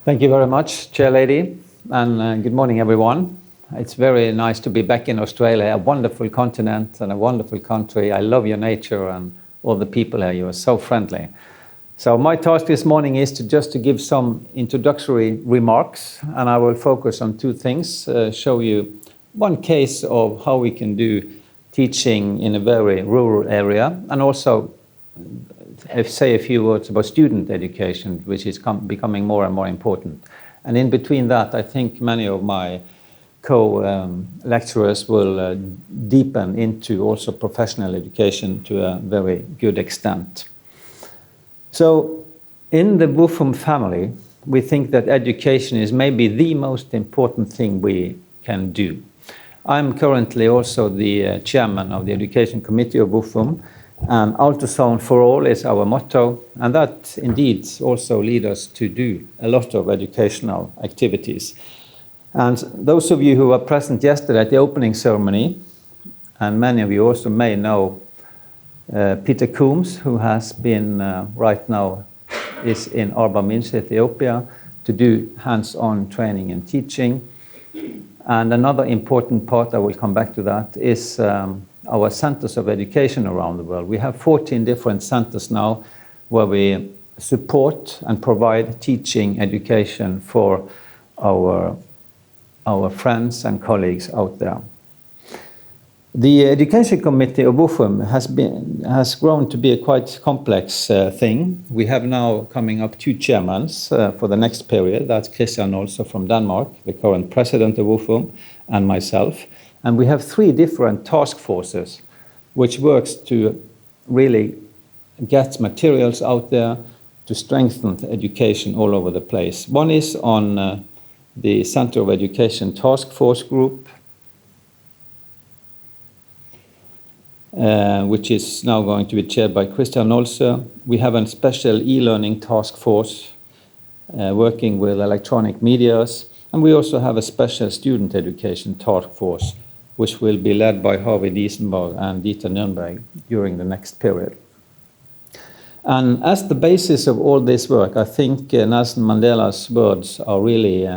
Thank you very much, Chair Lady, and good morning, everyone. It's very nice to be back in Australia, a wonderful continent and a wonderful country. I love your nature and all the people here. You are so friendly. So my task this morning is to give some introductory remarks, and I will focus on two things, show you one case of how we can do teaching in a very rural area, and also say a few words about student education, which is becoming more and more important. And in between that, I think many of my co-lecturers will deepen into also professional education to a very good extent. So in the Buffum family, we think that education is maybe the most important thing we can do. I'm currently also the chairman of the Education Committee of Buffum, and ultrasound for all is our motto, and that indeed also leads us to do a lot of educational activities. And those of you who were present yesterday at the opening ceremony, and many of you also may know Peter Coombs, who has been right now is in Arba Minch, Ethiopia, to do hands-on training and teaching. And another important part, I will come back to that, is our centers of education around the world. We have 14 different centers now where we support and provide teaching education for our friends and colleagues out there. The Education Committee of Buffum has grown to be a quite complex thing. We have now coming up two chairmen for the next period. That's Christian also from Denmark, the current president of Buffum, and myself. And we have three different task forces which works to really get materials out there to strengthen education all over the place. One is on the Center of Education Task Force Group, which is now going to be chaired by Christian Olse. We have a special e-learning task force working with electronic medias, and we also have a special student education task force which will be led by Harvey Diesenberg and Dieter Nürnberg during the next period. And as the basis of all this work, I think Nelson Mandela's words are really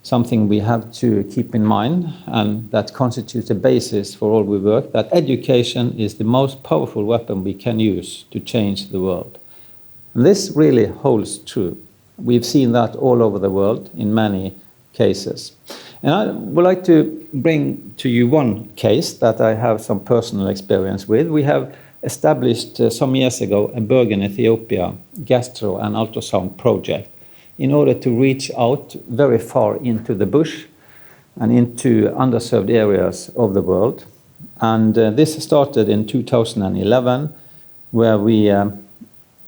something we have to keep in mind, and that constitutes a basis for all we work, that education is the most powerful weapon we can use to change the world. And this really holds true. We've seen that all over the world in many cases. And I would like to bring to you one case that I have some personal experience with. We have established some years ago a Bergen, Ethiopia gastro and ultrasound project in order to reach out very far into the bush and into underserved areas of the world. And this started in 2011, where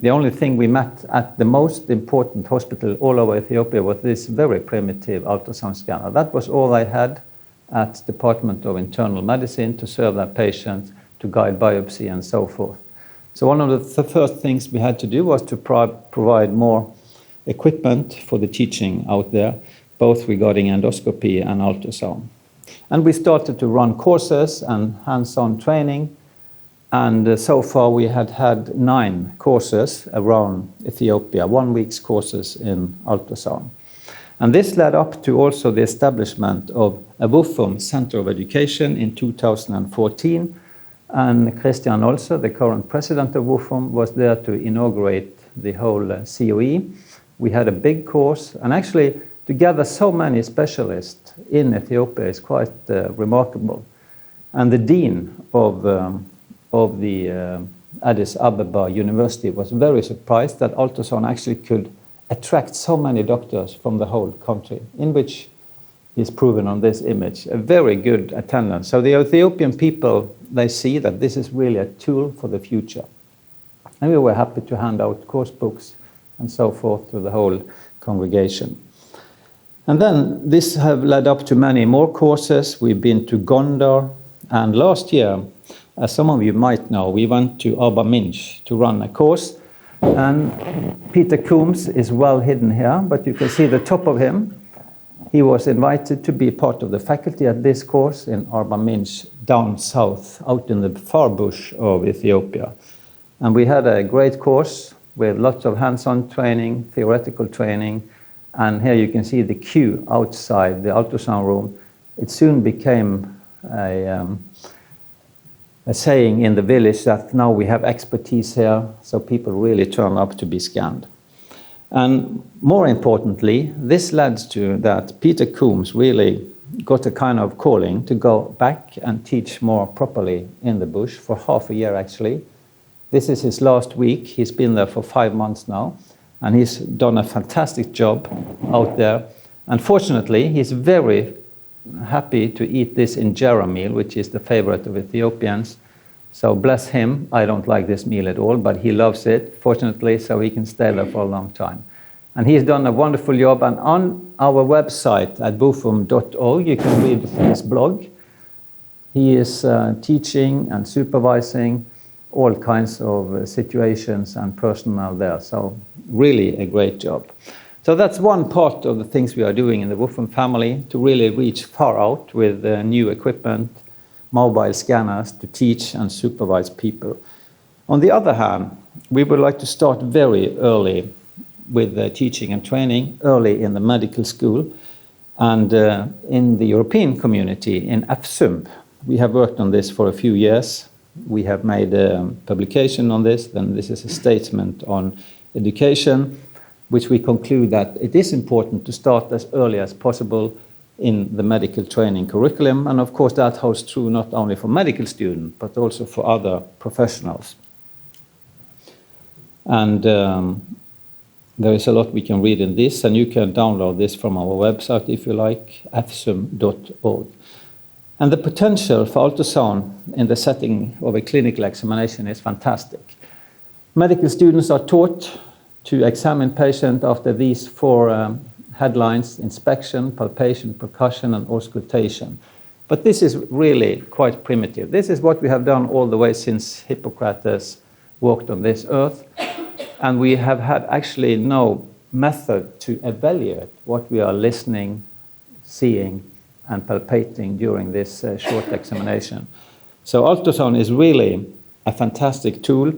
the only thing we met at the most important hospital all over Ethiopia was this very primitive ultrasound scanner. That was all I had at Department of Internal Medicine to serve their patients, to guide biopsy and so forth. So one of the first things we had to do was to provide more equipment for the teaching out there, both regarding endoscopy and ultrasound. And we started to run courses and hands-on training, and so far we had 9 courses around Ethiopia, 1 week's courses in ultrasound. And this led up to also the establishment of a Buffum Center of Education in 2014, and Christian Olse, the current president of Buffum, was there to inaugurate the whole COE. We had a big course, and actually to gather so many specialists in Ethiopia is quite remarkable. And the dean of the Addis Ababa University was very surprised that ultrasound actually could attract so many doctors from the whole country, in which is proven on this image, a very good attendance. So the Ethiopian people, they see that this is really a tool for the future. And we were happy to hand out course books and so forth to the whole congregation. And then this have led up to many more courses. We've been to Gondor, and last year, as some of you might know, we went to Arba Minch to run a course, and Peter Coombs is well hidden here, but you can see the top of him. He was invited to be part of the faculty at this course in Arba Minch down south, out in the far bush of Ethiopia. And we had a great course with lots of hands-on training, theoretical training, And here you can see the queue outside the ultrasound room. It soon became a saying in the village that now we have expertise here, so people really turn up to be scanned. And more importantly, this led to that Peter Coombs really got a kind of calling to go back and teach more properly in the bush for half a year actually. This is his last week. He's been there for 5 months now, and he's done a fantastic job out there. Unfortunately, he's very happy to eat this injera meal, which is the favorite of Ethiopians. So bless him, I don't like this meal at all, but he loves it, fortunately, so he can stay there for a long time. And he's done a wonderful job, and on our website at bofum.org you can read his blog. He is teaching and supervising all kinds of situations and personnel there, so really a great job. So that's one part of the things we are doing in the Bofum family, to really reach far out with new equipment, mobile scanners, to teach and supervise people. On the other hand, we would like to start very early with teaching and training, early in the medical school, and in the European community, in EFSUM. We have worked on this for a few years. We have made a publication on this, and this is a statement on education, which we conclude that it is important to start as early as possible in the medical training curriculum. And of course that holds true not only for medical students, but also for other professionals. And there is a lot we can read in this, and you can download this from our website if you like, efsum.org. And the potential for ultrasound in the setting of a clinical examination is fantastic. Medical students are taught to examine patient after these 4 headlines: inspection, palpation, percussion, and auscultation. But this is really quite primitive. This is what we have done all the way since Hippocrates walked on this earth. And we have had actually no method to evaluate what we are listening, seeing, and palpating during this short examination. So ultrasound is really a fantastic tool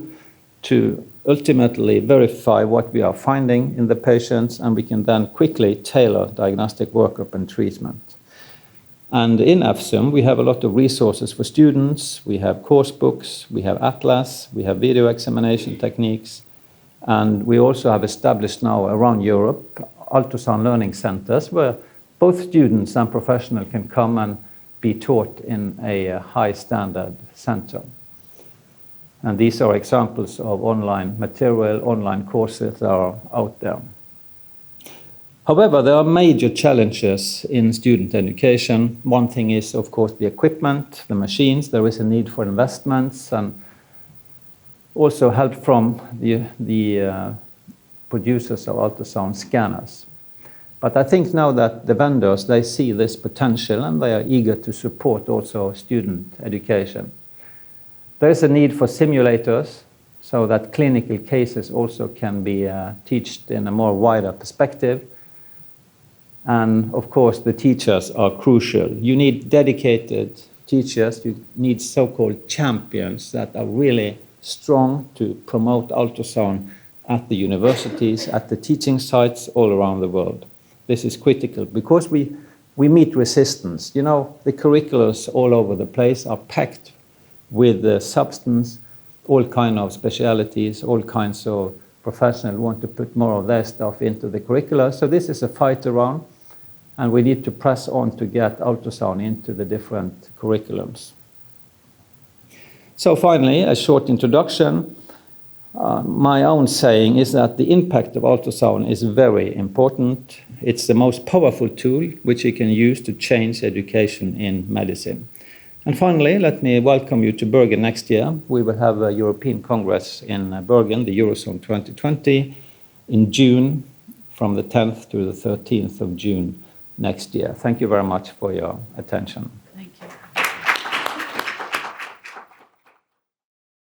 to ultimately verify what we are finding in the patients, and we can then quickly tailor diagnostic workup and treatment. And in EFSUM, we have a lot of resources for students. We have course books, we have atlas, we have video examination techniques, and we also have established now around Europe ultrasound learning centers where both students and professionals can come and be taught in a high standard center. And these are examples of online material, online courses that are out there. However, there are major challenges in student education. One thing is, of course, the equipment, the machines. There is a need for investments and also help from the producers of ultrasound scanners. But I think now that the vendors, they see this potential and they are eager to support also student education. There is a need for simulators so that clinical cases also can be taught in a more wider perspective. And of course, the teachers are crucial. You need dedicated teachers. You need so-called champions that are really strong to promote ultrasound at the universities, at the teaching sites all around the world. This is critical because we meet resistance. You know, the curriculums all over the place are packed with the substance, all kinds of specialities, all kinds of professionals want to put more of their stuff into the curricula. So this is a fight around, and we need to press on to get ultrasound into the different curriculums. So finally, a short introduction. My own saying is that the impact of ultrasound is very important. It's the most powerful tool which you can use to change education in medicine. And finally, let me welcome you to Bergen next year. We will have a European Congress in Bergen, the Eurozone 2020, in June, from the 10th to the 13th of June next year. Thank you very much for your attention.